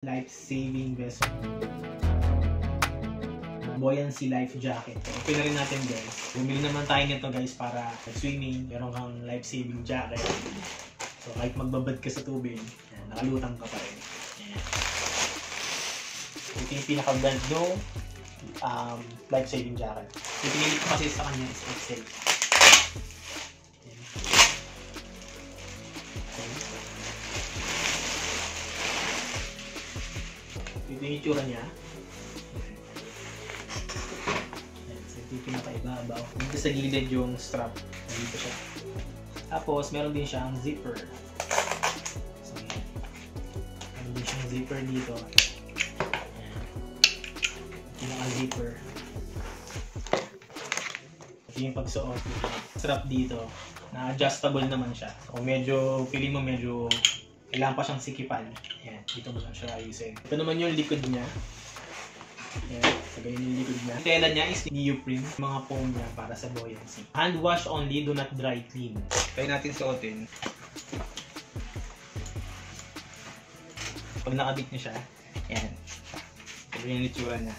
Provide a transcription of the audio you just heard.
Life-saving vest. Buoyancy life jacket. So, okay na rin natin guys. Bumili naman tayo nito guys para swimming. Meron kang life-saving jacket. So kahit magbabad ka sa tubig, yan, nakalutang ka pa rin. Yan. Ito yung pinaka-brand no life-saving jacket. Yung pinili ko kasi sa kanya is XL. Ito yung itsura niya. So, ito yung pinaka-ibabaw. Dito sa gilid yung strap. Dito siya. Tapos, meron din siyang zipper. So, yan. Meron din siyang zipper dito. Ayan. Pinaka-zipper. Ito yung pagsuot. Strap dito. Na-adjustable naman siya. So, kung medyo, feeling mo medyo kailangan pa siyang sikipan. Ayan, dito mo lang siya ayusin. Ito naman yung likod niya. Ayan, so ganyan yung likod niya. Ang tela niya is neoprene. Mga foam niya para sa buoyancy. Hand wash only, do not dry clean. Kaya natin suotin. Pag nakabit niya siya, ayan. So ganyan yung itsura niya.